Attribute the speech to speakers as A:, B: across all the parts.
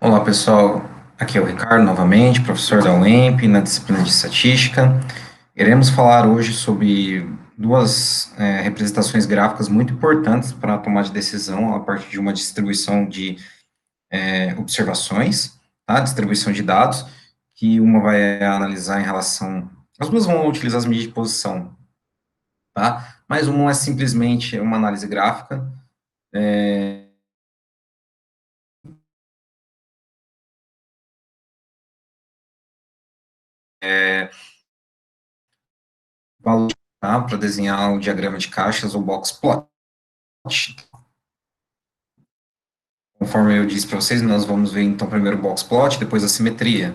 A: Olá, pessoal. Aqui é o Ricardo novamente, professor da UEMP, na disciplina de Estatística. Iremos falar hoje sobre duas representações gráficas muito importantes para a tomada de decisão a partir de uma distribuição de observações, tá? Distribuição de dados, que uma vai analisar em relação... As duas vão utilizar as medidas de posição, tá? Mas uma é simplesmente uma análise gráfica, valor, tá? Para desenhar o diagrama de caixas ou box plot. Conforme eu disse para vocês, nós vamos ver então primeiro o box plot, depois a simetria.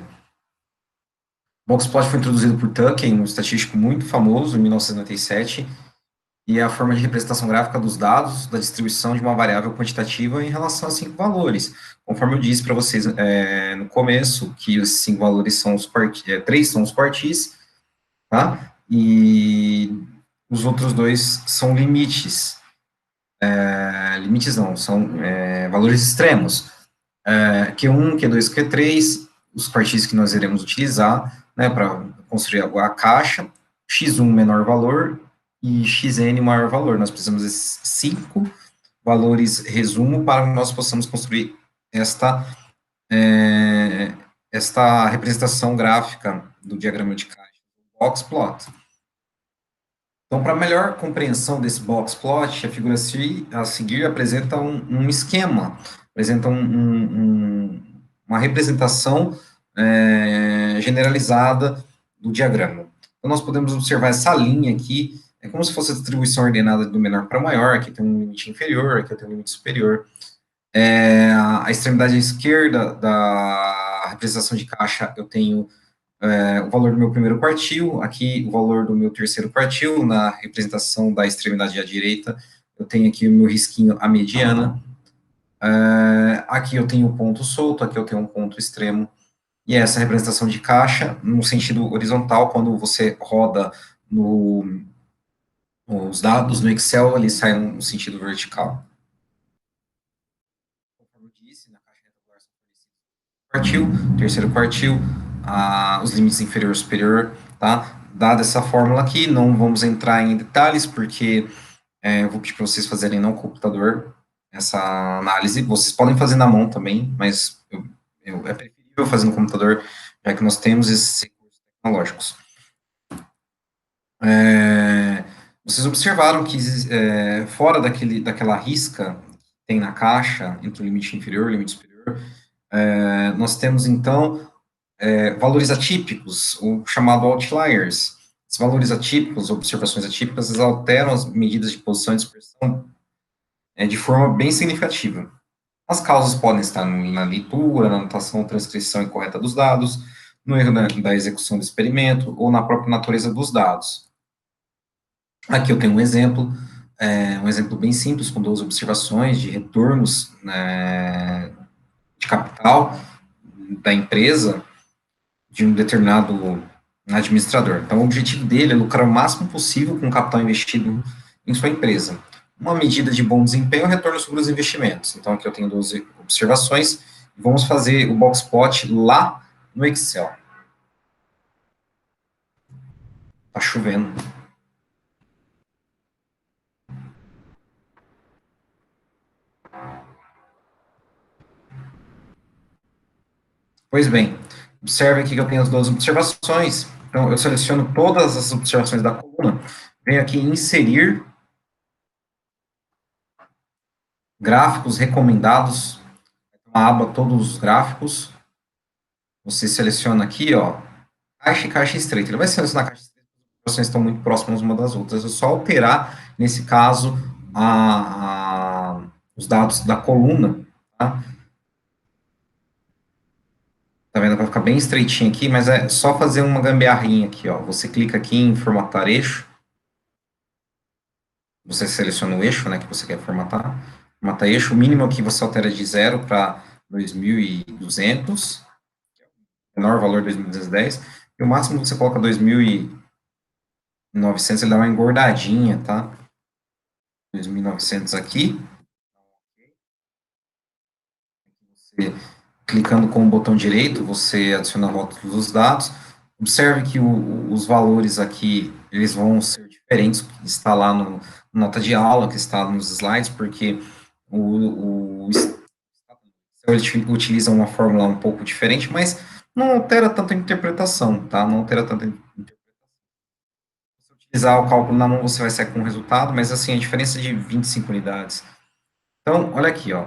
A: O box plot foi introduzido por Tuckey, um estatístico muito famoso, em 1997, e é a forma de representação gráfica dos dados da distribuição de uma variável quantitativa em relação a 5 valores. Conforme eu disse para vocês no começo, que os 5 valores são os três são os quartis, tá? E os outros dois são limites. Limites não, são valores extremos. Q1, Q2, Q3, os quartis que nós iremos utilizar, né, para construir a caixa, x1 menor valor e xn maior valor. Nós precisamos desses 5 valores resumo para que nós possamos construir esta representação gráfica do diagrama de caixa, box plot. Então, para melhor compreensão desse box plot, a figura a seguir apresenta um esquema, apresenta uma representação generalizada do diagrama. Então, nós podemos observar essa linha aqui, é como se fosse a distribuição ordenada do menor para o maior, aqui tem um limite inferior, aqui tem um limite superior. A extremidade esquerda da representação de caixa, eu tenho o valor do meu primeiro quartil, aqui o valor do meu terceiro quartil, na representação da extremidade à direita, eu tenho aqui o meu risquinho, a mediana, aqui eu tenho um ponto solto, aqui eu tenho um ponto extremo, e essa representação de caixa, no sentido horizontal, quando você roda os dados no Excel, eles saem no sentido vertical. Como eu disse, na caixa retagular são fornecidos quartil, terceiro quartil, os limites inferior e superior, tá? Dada essa fórmula aqui, não vamos entrar em detalhes, porque eu vou pedir para vocês fazerem no computador essa análise. Vocês podem fazer na mão também, mas é preferível fazer no computador, já que nós temos esses recursos tecnológicos. Vocês observaram que fora daquela risca que tem na caixa, entre o limite inferior e o limite superior, nós temos, então, valores atípicos, o chamado outliers. Esses valores atípicos, observações atípicas, eles alteram as medidas de posição e dispersão de forma bem significativa. As causas podem estar na leitura, na anotação ou transcrição incorreta dos dados, no erro da execução do experimento ou na própria natureza dos dados. Aqui eu tenho um exemplo bem simples, com 2 observações de retornos de capital da empresa de um determinado administrador. Então, o objetivo dele é lucrar o máximo possível com o capital investido em sua empresa. Uma medida de bom desempenho é o retorno sobre os investimentos. Então, aqui eu tenho 12 observações. Vamos fazer o box plot lá no Excel. Tá chovendo. Pois bem, observe aqui que eu tenho as 12 observações. Então, eu seleciono todas as observações da coluna, venho aqui em inserir gráficos recomendados, uma aba todos os gráficos. Você seleciona aqui, ó, caixa e caixa estreita. Ele vai selecionar caixa estreita, as observações estão muito próximas uma das outras. É só alterar, nesse caso, os dados da coluna, tá? Tá vendo? Vai ficar bem estreitinho aqui, mas é só fazer uma gambiarrinha aqui, ó. Você clica aqui em formatar eixo. Você seleciona o eixo, né, que você quer formatar. Formata eixo. O mínimo aqui você altera de 0 para 2.200. Menor valor 2.210. E o máximo você coloca 2.900, ele dá uma engordadinha, tá? 2.900 aqui. Você clicando com o botão direito, você adiciona o rótulo dos dados. Observe que os valores aqui, eles vão ser diferentes, que está lá no nota de aula, que está nos slides, porque ele utiliza uma fórmula um pouco diferente, mas não altera tanto a interpretação, tá? Não altera tanto a interpretação. Se utilizar o cálculo na mão, você vai sair com o resultado, mas assim, a diferença é de 25 unidades. Então, olha aqui, ó.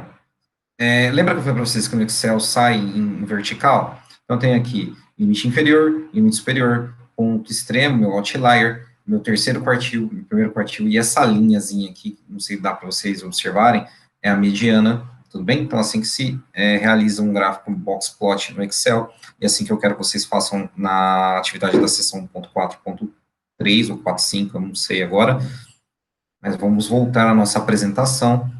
A: Lembra que eu falei para vocês que no Excel sai em vertical? Então, tem aqui limite inferior, limite superior, ponto extremo, meu outlier, meu terceiro quartil, meu primeiro quartil, e essa linhazinha aqui, não sei se dá para vocês observarem, é a mediana, tudo bem? Então, assim que se realiza um gráfico box plot no Excel, e assim que eu quero que vocês façam na atividade da seção 1.4.3 ou 4.5, eu não sei agora, mas vamos voltar à nossa apresentação.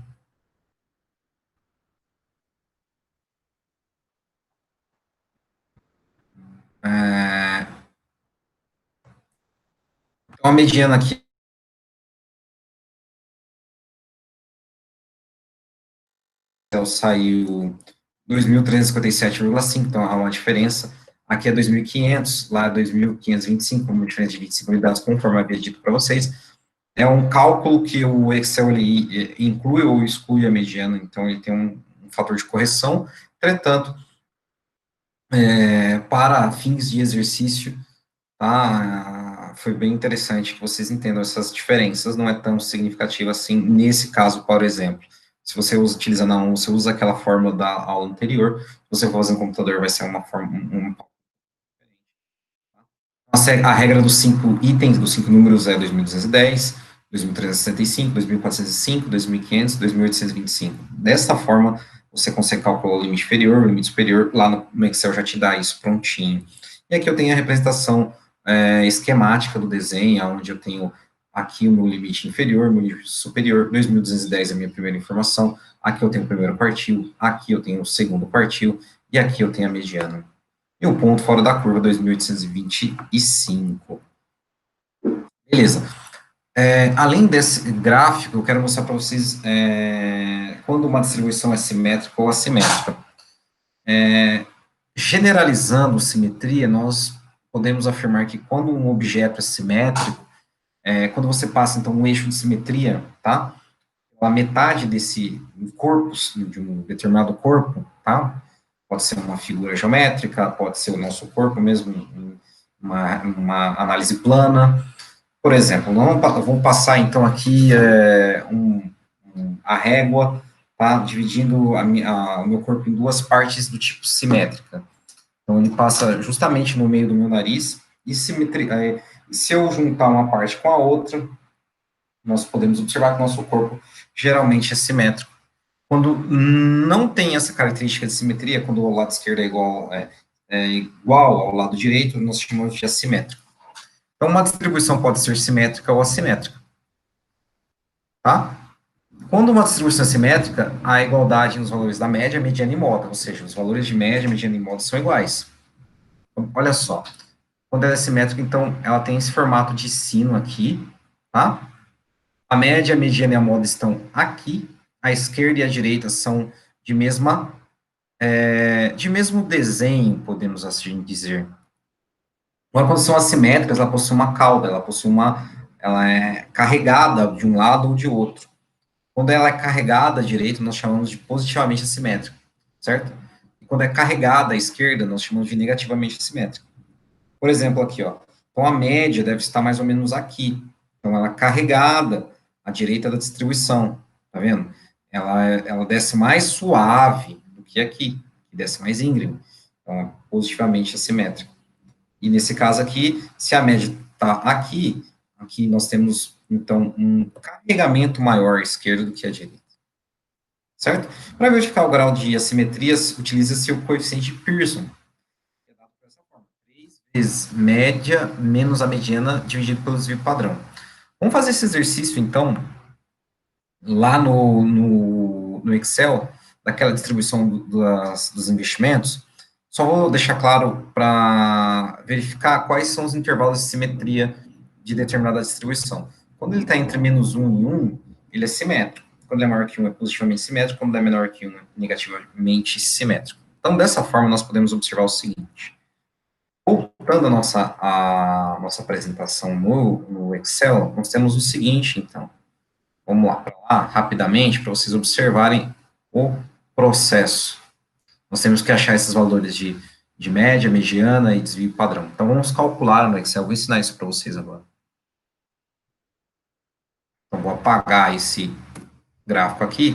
A: Então, a mediana aqui saiu 2.357,5, então há uma diferença. Aqui é 2.500, lá é 2.525, uma diferença de 25 unidades, conforme eu havia dito para vocês. É um cálculo que o Excel ele inclui ou exclui a mediana, então ele tem um fator de correção. Entretanto, para fins de exercício, tá, foi bem interessante que vocês entendam essas diferenças, não é tão significativa assim nesse caso, por exemplo. Se você utiliza na 1, você usa aquela fórmula da aula anterior, se você for fazer no computador, vai ser uma forma, a regra dos 5 itens, dos 5 números é 2.210, 2.365, 2.405, 2.500, 2.825. Dessa forma, você consegue calcular o limite inferior, o limite superior, lá no Excel já te dá isso prontinho. E aqui eu tenho a representação esquemática do desenho, onde eu tenho aqui o meu limite inferior, meu limite superior, 2.210 é a minha primeira informação, aqui eu tenho o primeiro quartil, aqui eu tenho o segundo quartil, e aqui eu tenho a mediana. E o ponto fora da curva, 2.825. Beleza. Além desse gráfico, eu quero mostrar para vocês quando uma distribuição é simétrica ou assimétrica. Generalizando simetria, nós podemos afirmar que quando um objeto é simétrico, quando você passa, então, um eixo de simetria, tá? A metade desse corpo, de um determinado corpo, tá? Pode ser uma figura geométrica, pode ser o nosso corpo mesmo, uma análise plana. Por exemplo, vamos passar então aqui a régua, tá? Dividindo o meu corpo em duas partes do tipo simétrica. Então, ele passa justamente no meio do meu nariz, e se eu juntar uma parte com a outra, nós podemos observar que o nosso corpo geralmente é simétrico. Quando não tem essa característica de simetria, quando o lado esquerdo é igual ao lado direito, nós chamamos de assimétrico. Então, uma distribuição pode ser simétrica ou assimétrica, tá? Quando uma distribuição é simétrica, há igualdade nos valores da média, mediana e moda, ou seja, os valores de média, mediana e moda são iguais. Então, olha só, quando ela é simétrica, então, ela tem esse formato de sino aqui, tá? A média, a mediana e a moda estão aqui, a esquerda e a direita são de de mesmo desenho, podemos assim dizer. Agora, quando são assimétricas, ela possui uma cauda, ela é carregada de um lado ou de outro. Quando ela é carregada à direita, nós chamamos de positivamente assimétrica, certo? E quando é carregada à esquerda, nós chamamos de negativamente assimétrica. Por exemplo, aqui, ó. Então, a média deve estar mais ou menos aqui. Então, ela é carregada à direita da distribuição, tá vendo? Ela desce mais suave do que aqui, que desce mais íngreme. Então, é positivamente assimétrica. E nesse caso aqui, se a média está aqui nós temos, então, um carregamento maior à esquerda do que à direita. Certo? Para verificar o grau de assimetrias, utiliza-se o coeficiente de Pearson, que é dado dessa forma: 3 vezes média menos a mediana dividido pelo desvio padrão. Vamos fazer esse exercício, então, lá no Excel, daquela distribuição dos investimentos. Só vou deixar claro para verificar quais são os intervalos de simetria de determinada distribuição. Quando ele está entre menos 1 e 1, ele é simétrico. Quando ele é maior que 1, é positivamente simétrico. Quando ele é menor que 1, é negativamente simétrico. Então, dessa forma, nós podemos observar o seguinte. Voltando à nossa apresentação no Excel, nós temos o seguinte, então. Vamos lá, para lá, rapidamente, para vocês observarem o processo. Nós temos que achar esses valores de média, mediana e desvio padrão. Então, vamos calcular no Excel. Vou ensinar isso para vocês agora. Então, vou apagar esse gráfico aqui.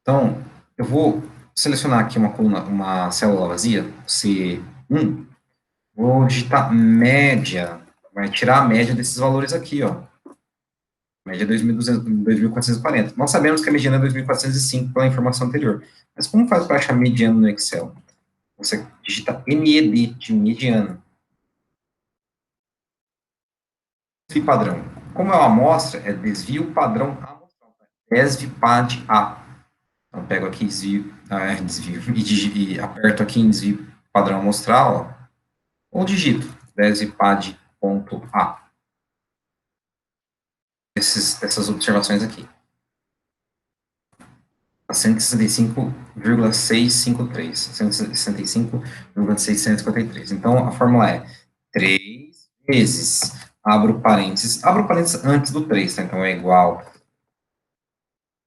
A: Então, eu vou selecionar aqui uma coluna, uma célula vazia, C1. Vou digitar média. Vai tirar a média desses valores aqui, ó. Média 2.440. Nós sabemos que a mediana é 2.405 pela informação anterior. Mas como faz para achar mediana no Excel? Você digita MED de mediana. Desvio padrão. Como é uma amostra, é desvio padrão amostral. DESVPAD A. Então, pego aqui desvio e aperto aqui em desvio padrão amostral, ó, ou digito DESVPAD.A. Essas observações aqui. 165,653. 165,653. Então, a fórmula é 3 vezes, abro parênteses antes do 3, tá? Então, é igual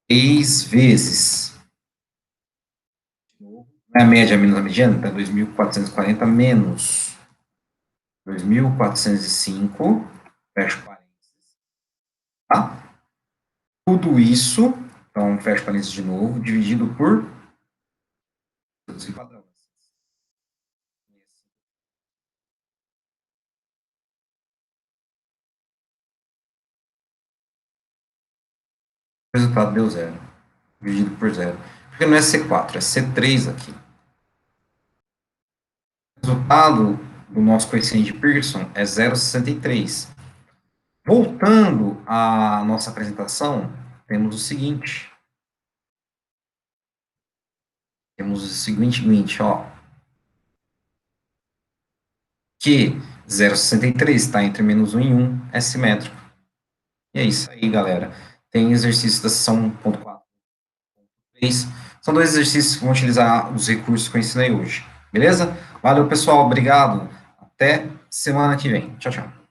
A: 3 vezes, a média menos a mediana, então, 2.440 menos 2.405, fecho parênteses, tá? Tudo isso, então, fecho parênteses de novo, dividido por padrão. O resultado deu zero, dividido por zero. Porque não é C4, é C3 aqui. O resultado do nosso coeficiente de Pearson é 0,63. Voltando à nossa apresentação, temos o seguinte. Temos o seguinte, ó. Que 0,63 está entre menos 1 e 1, é simétrico. E é isso aí, galera. Tem exercícios da seção 1.4. São dois exercícios que vão utilizar os recursos que eu ensinei hoje. Beleza? Valeu, pessoal. Obrigado. Até semana que vem. Tchau, tchau.